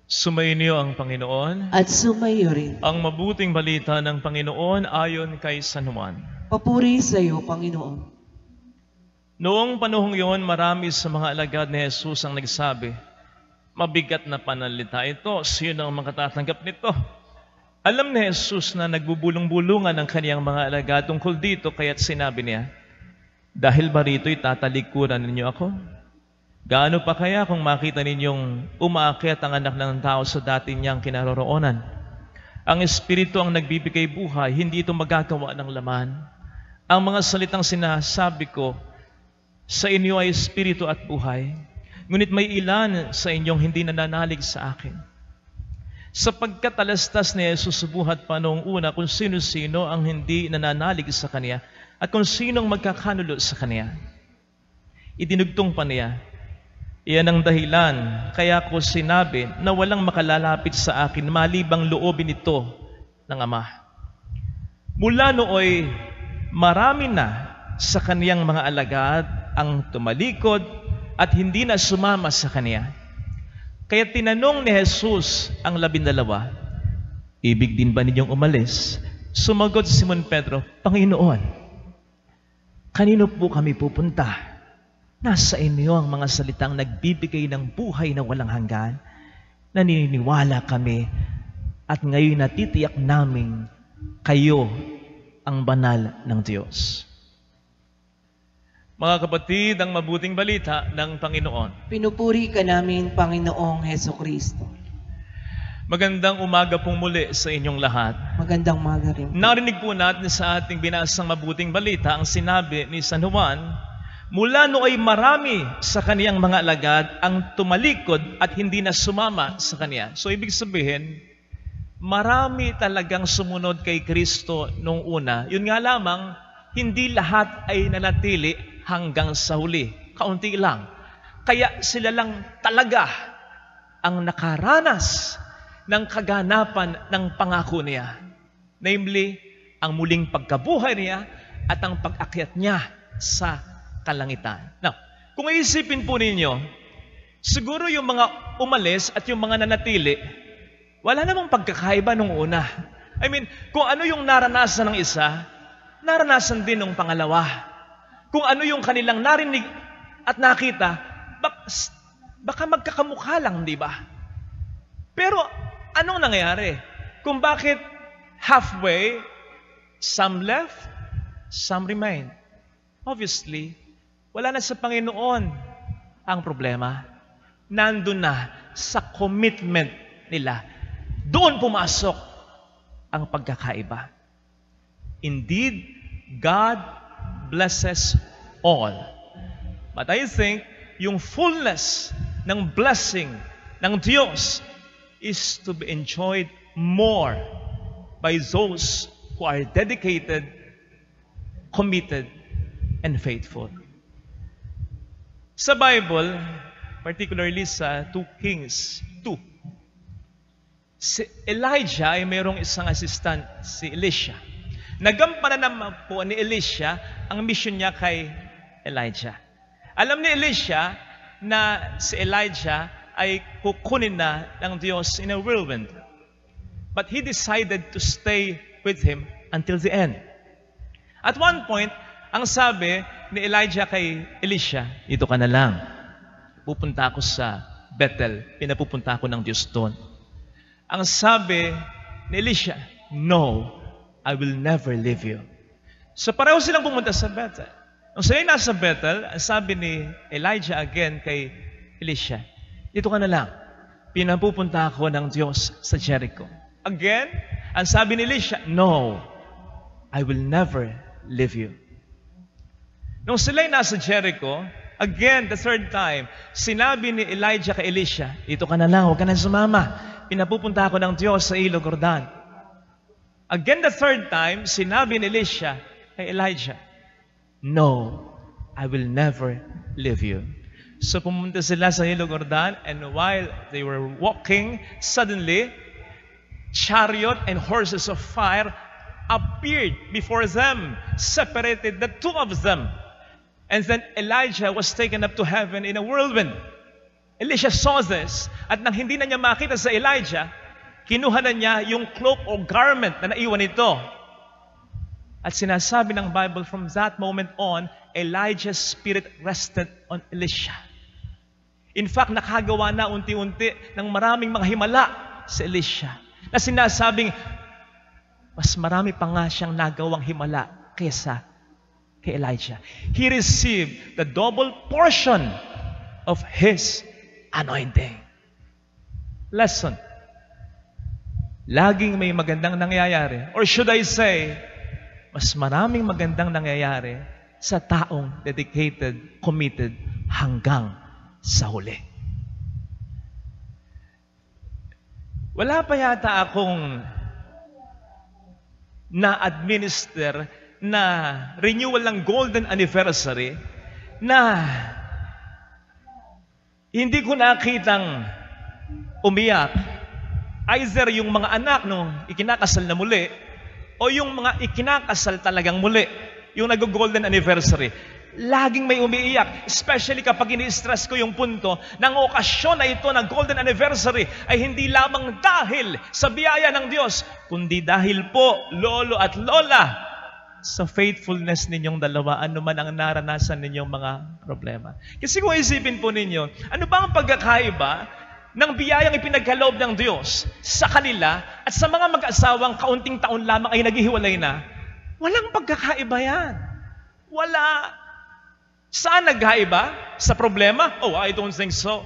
Sumainyo ang Panginoon. At sumayo rin. Ang mabuting balita ng Panginoon ayon kay San Juan. Papuri sa iyo, Panginoon. Noong panahong iyon, marami sa mga alagad ni Jesus ang nagsabi, "Mabigat na panalita ito, sino ang makatatanggap nito?" Alam ni Jesus na nagbubulong-bulungan ang kaniyang mga alagad tungkol dito, kaya't sinabi niya, "Dahil ba rito'y tatalikuran ninyo ako? Gaano pa kaya kung makita ninyong umaakyat ang anak ng tao sa dati niyang kinaroroonan? Ang Espiritu ang nagbibigay buhay, hindi ito magagawa ng laman. Ang mga salitang sinasabi ko sa inyo ay Espiritu at buhay. Ngunit may ilan sa inyong hindi nananalig sa akin." Sapagkat talastas ni Jesus subuhat pa noong una kung sino-sino ang hindi nananalig sa Kanya at kung sinong magkakanulo sa Kanya. Idinugtong pa niya, "Iyan ang dahilan, kaya ko sinabi na walang makalalapit sa akin malibang loobin ito ng Ama." Mula nooy, marami na sa kaniyang mga alagad ang tumalikod at hindi na sumama sa Kanya. Kaya tinanong ni Jesus ang 12, "Ibig din ba ninyong umalis?" Sumagot si Simon Pedro, "Panginoon, kanino po kami pupunta? Nasa inyo ang mga salitang nagbibigay ng buhay na walang hanggan. Naniniwala kami at ngayon natitiyak namin kayo ang banal ng Diyos." Mga kapatid, ang mabuting balita ng Panginoon. Pinupuri ka namin, Panginoong Hesukristo. Magandang umaga pong muli sa inyong lahat. Magandang umaga rin. Narinig po natin sa ating binasang mabuting balita ang sinabi ni San Juan, mula nooy marami sa kaniyang mga alagad ang tumalikod at hindi na sumama sa Kanya. So ibig sabihin, marami talagang sumunod kay Kristo nung una. Yun nga lamang, hindi lahat ay nanatili hanggang sa huli. Kaunti lang. Kaya sila lang talaga ang nakaranas ng kaganapan ng pangako niya. Namely, ang muling pagkabuhay niya at ang pag-akyat niya sa kalangitan. Now, kung iisipin po ninyo, siguro yung mga umalis at yung mga nanatili, wala namang pagkakaiba nung una. I mean, kung ano yung naranasan ng isa, naranasan din ng pangalawa. Kung ano yung kanilang narinig at nakita, baka magkakamukha lang, di ba? Pero anong nangyayari? Kung bakit halfway, some left, some remain? Obviously, wala na sa Panginoon ang problema. Nandun na sa commitment nila. Doon pumasok ang pagkakaiba. Indeed, God blesses all. But I think yung fullness ng blessing ng Diyos is to be enjoyed more by those who are dedicated, committed, and faithful. Sa Bible, particularly sa 2 Kings 2, si Elijah ay mayroong isang assistant, si Elisha. Nagampanan naman po ni Elisha ang mission niya kay Elijah. Alam ni Elisha na si Elijah ay kukunin na ng Diyos in a whirlwind. But he decided to stay with him until the end. At one point, ang sabi ni Elijah kay Elisha, "Dito ka na lang. Pupunta ako sa Bethel. Pinapupunta ako ng Diyos doon." Ang sabi ni Elisha, "No, I will never leave you." So pareho silang pumunta sa Bethel. Nung sila nasa Bethel, ang sabi ni Elijah again kay Elisha, "Dito ka na lang. Pinapupunta ako ng Diyos sa Jericho." Again, ang sabi ni Elisha, "No, I will never leave you." Nung sila nasa Jericho, again, the third time, sinabi ni Elijah kay Elisha, "Dito ka na lang, huwag ka na sumama. Pinapupunta ako ng Diyos sa ilog Jordan." Again, the third time, sinabi ni Elisha kay Elijah, "No, I will never leave you." So pumunta sila sa ilog Jordan, and while they were walking, suddenly, chariot and horses of fire appeared before them, separated the two of them. And then Elijah was taken up to heaven in a whirlwind. Elisha saw this, at nang hindi na niya makita sa Elijah, kinuha na niya yung cloak o garment na naiwan ito. At sinasabi ng Bible, from that moment on, Elijah's spirit rested on Elisha. In fact, nakagawa na unti-unti ng maraming mga himala si Elisha, na sinasabing, mas marami pa nga siyang nagawang himala kaysa kay Elijah. He received the double portion of his anointing. Lesson. Laging may magandang nangyayari. Or should I say, mas maraming magandang nangyayari sa taong dedicated, committed, hanggang sa huli. Wala pa yata akong na-administer na renewal ng golden anniversary na hindi ko nakitang umiyak. Either yung mga anak nung ikinakasal na muli o yung mga ikinakasal talagang muli, yung nag-golden anniversary. Laging may umiiyak, especially kapag ini-stress ko yung punto ng okasyon na ito ng golden anniversary ay hindi lamang dahil sa biyaya ng Diyos, kundi dahil po, lolo at lola, sa faithfulness ninyong dalawa, ano man ang naranasan ninyong mga problema. Kasi kung isipin po ninyo, ano ba ang pagkakaiba ng biyayang ipinagkaloob ng Diyos sa kanila at sa mga mag-asawang kaunting taon lamang ay naghihiwalay na? Walang pagkakaiba yan. Wala. Saan nagkaiba? Sa problema? Oh, I don't think so.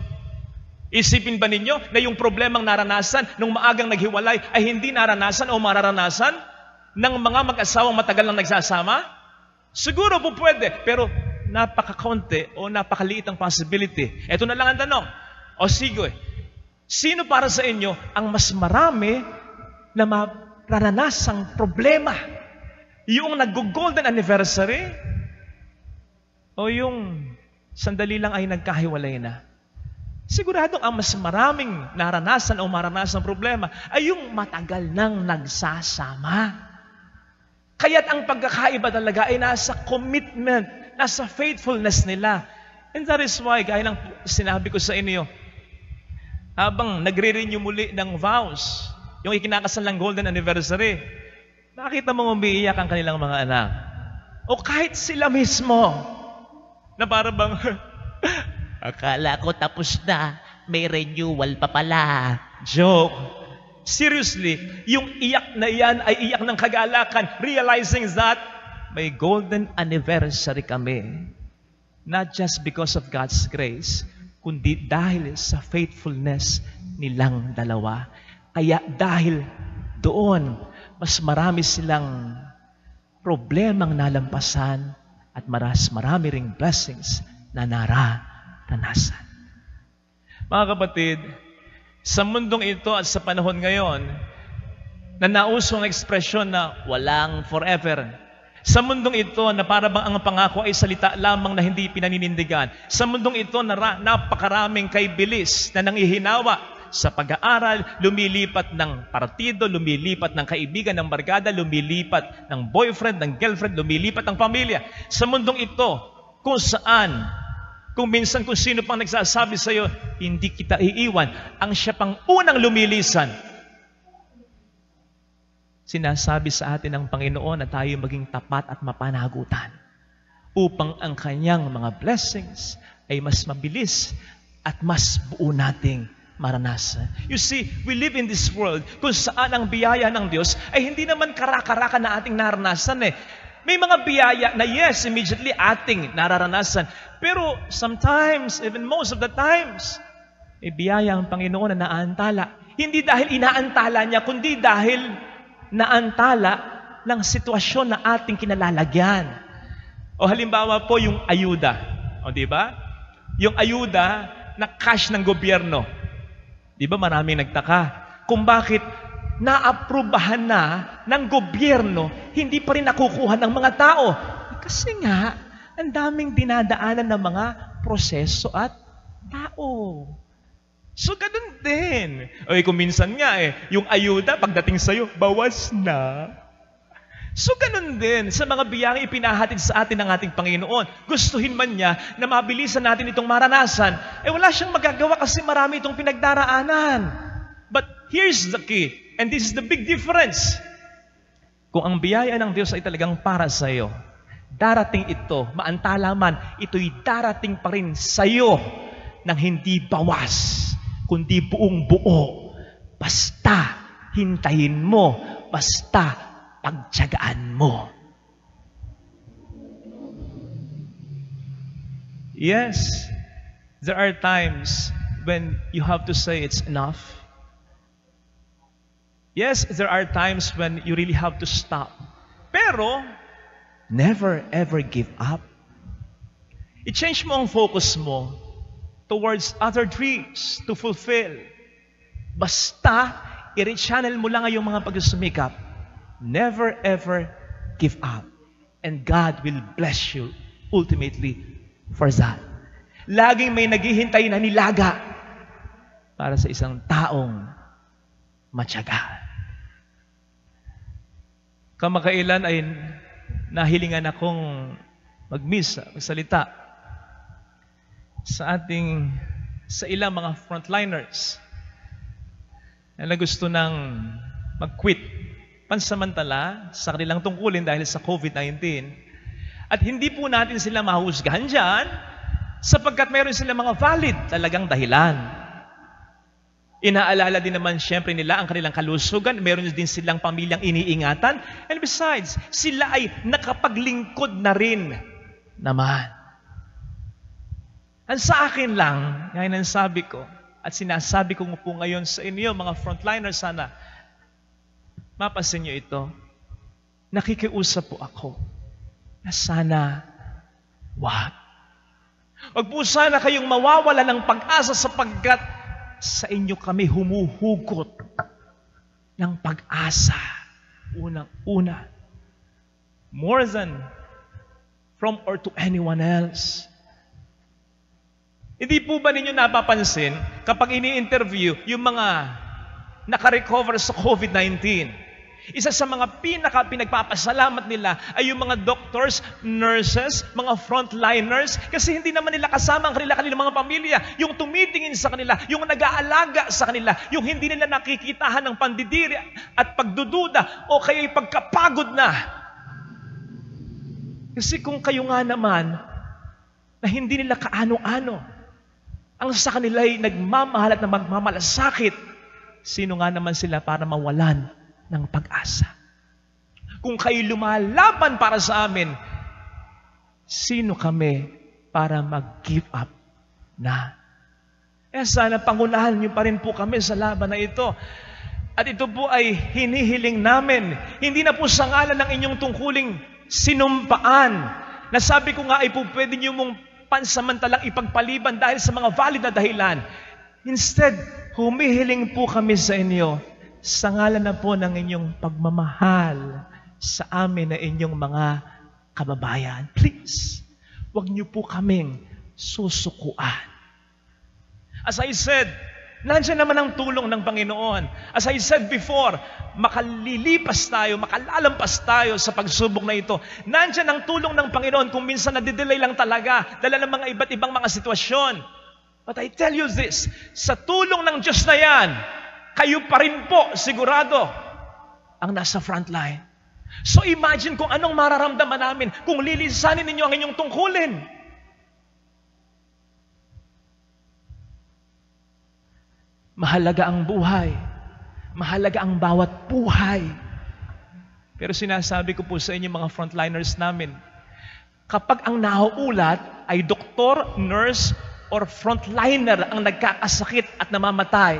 Isipin ba ninyo na yung problemang naranasan nung maagang naghiwalay ay hindi naranasan o mararanasan ng mga mag-asawang matagal nang nagsasama? Siguro po pwede, pero napaka-kaunti o napakaliit ang possibility. Ito na lang ang tanong. O sige, sino para sa inyo ang mas marami na maranasang problema? Yung nag-golden anniversary? O yung sandali lang ay nagkahiwalay na? Siguradong ang mas maraming naranasan o maranasan problema ay yung matagal nang nagsasama. Kaya't ang pagkakaiba talaga ay nasa commitment, nasa faithfulness nila. And that is why, gaya ng sinabi ko sa inyo, habang nagre-renew muli ng vows, yung ikinakasal ng golden anniversary, nakita mong umiiyak ang kanilang mga anak. O kahit sila mismo, na para bang, akala ko tapos na, may renewal pa pala. Joke. Seriously, yung iyak na iyan ay iyak ng kagalakan, realizing that may golden anniversary kami. Not just because of God's grace, kundi dahil sa faithfulness nilang dalawa. Kaya dahil doon, mas marami silang problemang nalampasan at marami ring blessings na naranasan. Mga kapatid, sa mundong ito at sa panahon ngayon, na nausong ekspresyon na walang forever. Sa mundong ito na para bang ang pangako ay salita lamang na hindi pinaninindigan. Sa mundong ito na napakaraming kaibilis na nangihinawa sa pag-aaral, lumilipat ng partido, lumilipat ng kaibigan, ng barkada, lumilipat ng boyfriend, ng girlfriend, lumilipat ng pamilya. Sa mundong ito, kung saan, kung minsan kung sino pang nagsasabi sa iyo, hindi kita iiwan, ang siya pang unang lumilisan. Sinasabi sa atin ng Panginoon na tayo maging tapat at mapanagutan upang ang kanyang mga blessings ay mas mabilis at mas buo nating maranasan. You see, we live in this world kung saan ang biyaya ng Diyos ay hindi naman karakaraka na ating naranasan eh. May mga biyaya na yes, immediately ating nararanasan. Pero sometimes, even most of the times, may biyaya ang Panginoon na naantala. Hindi dahil inaantala niya, kundi dahil naantala ng sitwasyon na ating kinalalagyan. O halimbawa po yung ayuda. O di ba? Yung ayuda na cash ng gobyerno. Di ba maraming nagtaka kung bakit naaprubahan na ng gobyerno, hindi pa rin nakukuha ng mga tao. Kasi nga, ang daming dinadaanan ng mga proseso at tao. So, ganun din. O kung minsan nga yung ayuda, pagdating sa'yo, bawas na. So ganun din sa mga biyayang ipinahatid sa atin ng ating Panginoon. Gustuhin man niya na mabilisan natin itong maranasan, wala siyang magagawa kasi marami itong pinagdaraanan. But here's the key, and this is the big difference. Kung ang biyaya ng Diyos ay talagang para sa iyo, darating ito, maantala man, ito'y darating pa rin sa iyo ng hindi bawas, kundi buong buo. Basta hintayin mo, basta pagtiyagaan mo. Yes, there are times when you have to say it's enough. Yes, there are times when you really have to stop. Pero, never ever give up. I-change mo ang focus mo towards other dreams to fulfill. Basta, i-rechannel mo lang yung mga pagsusumikap. Never ever give up. And God will bless you ultimately for that. Laging may naghihintay na nilaga para sa isang taong matyaga. Kamakailan ay nahilingan akong magmisa, magsalita sa ilang mga frontliners na gusto nang mag-quit pansamantala sa kanilang tungkulin dahil sa COVID-19. At hindi po natin sila mahusgahan dyan sapagkat mayroon sila mga valid talagang dahilan. Inaalala din naman siyempre nila ang kanilang kalusugan. Mayroon din silang pamilyang iniingatan. And besides, sila ay nakapaglingkod na rin naman. Ang sa akin lang, ngayon ang sabi ko, at sinasabi ko po ngayon sa inyo, mga frontliners sana, mapasin niyo ito, nakikiusap po ako na sana, wag po sana kayong mawawala ng pag-asa sapagkat sa inyo kami humuhugot ng pag-asa. Unang-una, more than from or to anyone else. Hindi po ba ninyo napapansin kapag ini-interview yung mga naka-recover sa COVID-19? Isa sa mga pinagpapasalamat nila ay yung mga doctors, nurses, mga frontliners, kasi hindi naman nila kasama ang kanilang mga pamilya. Yung tumitingin sa kanila, yung nag-aalaga sa kanila, yung hindi nila nakikitahan ng pandidiri at pagdududa o kaya pagkapagod na. Kasi kung kayo nga naman na hindi nila kaano-ano, ang sa kanila ay nagmamahal at magmamalasakit, sino nga naman sila para mawalan ng pag-asa? Kung kayo lumalaban para sa amin, sino kami para mag-give up na? Sana pangunahan niyo pa rin po kami sa laban na ito. At ito po ay hinihiling namin. Hindi na po sa ngalan ng inyong tungkuling sinumpaan. Nasabi ko nga ay po pwede niyo mong pansamantalang ipagpaliban dahil sa mga valid na dahilan. Instead, humihiling po kami sa inyo sa ngalan na po ng inyong pagmamahal sa amin na inyong mga kababayan. Please, huwag niyo po kaming susukuan. As I said, nandiyan naman ang tulong ng Panginoon. As I said before, makalilipas tayo, makalalampas tayo sa pagsubok na ito. Nandiyan ang tulong ng Panginoon kung minsan nadidelay lang talaga, dala ng mga iba't ibang mga sitwasyon. But I tell you this, sa tulong ng Diyos na yan, kayo pa rin po, sigurado, ang nasa frontline. So imagine kung anong mararamdaman namin kung lilisanin ninyo ang inyong tungkulin. Mahalaga ang buhay. Mahalaga ang bawat buhay. Pero sinasabi ko po sa inyo mga frontliners namin, kapag ang nauulat ay doktor, nurse, or frontliner ang nagkakasakit at namamatay,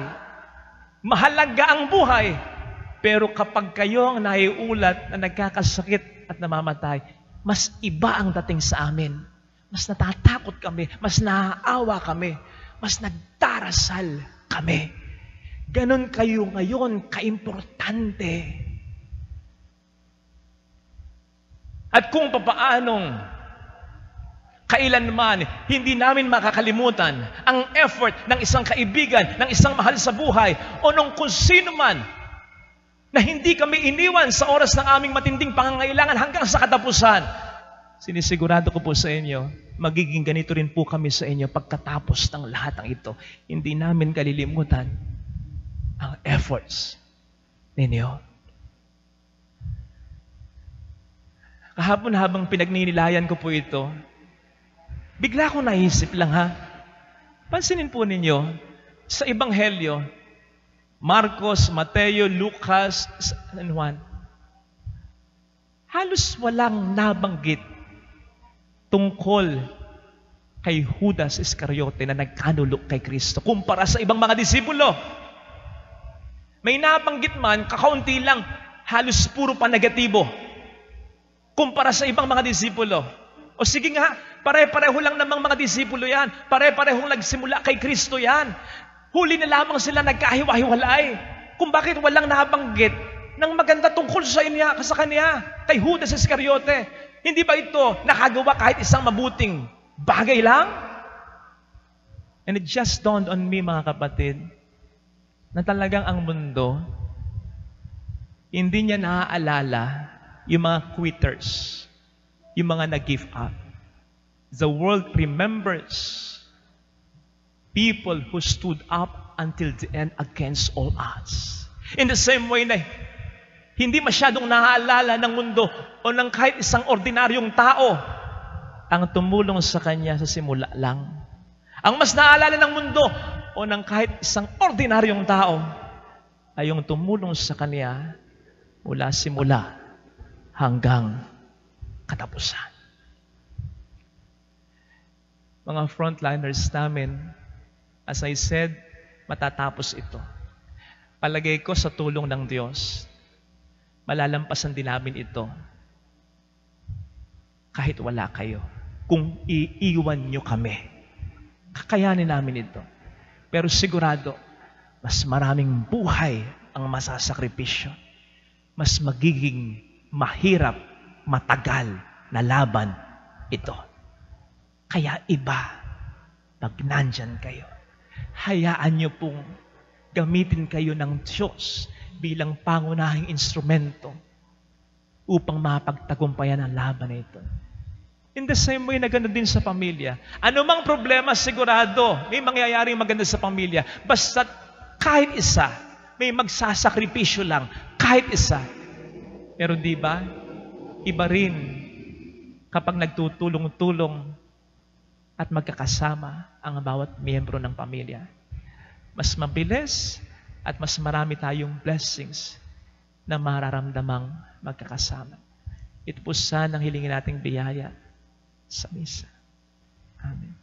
mahalaga ang buhay. Pero kapag kayo ang naiulat na nagkakasakit at namamatay, mas iba ang dating sa amin. Mas natatakot kami, mas naaawa kami, mas nagdarasal kami. Ganon kayo ngayon kaimportante. At kung papaanong kailanman hindi namin makakalimutan ang effort ng isang kaibigan, ng isang mahal sa buhay, o nung kung sino man na hindi kami iniwan sa oras ng aming matinding pangangailangan hanggang sa katapusan. Sinisigurado ko po sa inyo, magiging ganito rin po kami sa inyo pagkatapos ng lahat ng ito. Hindi namin kalilimutan ang efforts ninyo. Kahapon habang pinagninilayan ko po ito, bigla akong naisip lang pansinin po ninyo, sa Ebanghelyo, Marcos, Mateo, Lucas, and Juan, halos walang nabanggit tungkol kay Judas Iscariote na nagkanulok kay Kristo kumpara sa ibang mga disipulo. May nabanggit man, kakaunti lang, halos puro pa negatibo kumpara sa ibang mga disipulo. O sige nga, pare-pareho lang namang mga disipulo yan. Pare-parehong nagsimula kay Kristo yan. Huli na lamang sila nagkahiwa-hiwalay. Kung bakit walang nabanggit ng maganda tungkol sa kanya, kay Judas Iscariote. Hindi ba ito nakagawa kahit isang mabuting bagay lang? And it just dawned on me, mga kapatid, na talagang ang mundo, hindi niya naaalala yung mga quitters, yung mga nag-give up. The world remembers people who stood up until the end against all odds. In the same way na hindi masyadong naaalala ng mundo o ng kahit isang ordinaryong tao ang tumulong sa kanya sa simula lang. Ang mas naaalala ng mundo o ng kahit isang ordinaryong tao ay yung tumulong sa kanya mula simula hanggang katapusan. Mga frontliners namin, as I said, matatapos ito. Palagay ko sa tulong ng Diyos, malalampasan din namin ito kahit wala kayo. Kung iiwan nyo kami, kakayanin namin ito. Pero sigurado, mas maraming buhay ang masasakripisyo. Mas magiging mahirap, matagal na laban ito. Kaya iba, pag nandyan kayo, hayaan nyo pong gamitin kayo ng Diyos bilang pangunahing instrumento upang mapagtagumpayan ang laban na ito. In the same way na ganoon din sa pamilya. Anumang problema, sigurado, may mangyayaring maganda sa pamilya. Basta kahit isa, may magsasakripisyo lang, kahit isa. Pero di ba, iba rin kapag nagtutulong-tulong at magkakasama ang bawat miyembro ng pamilya. Mas mabilis at mas marami tayong blessings na mararamdamang magkakasama. Ito po sana ang hilingin nating biyaya sa misa. Amen.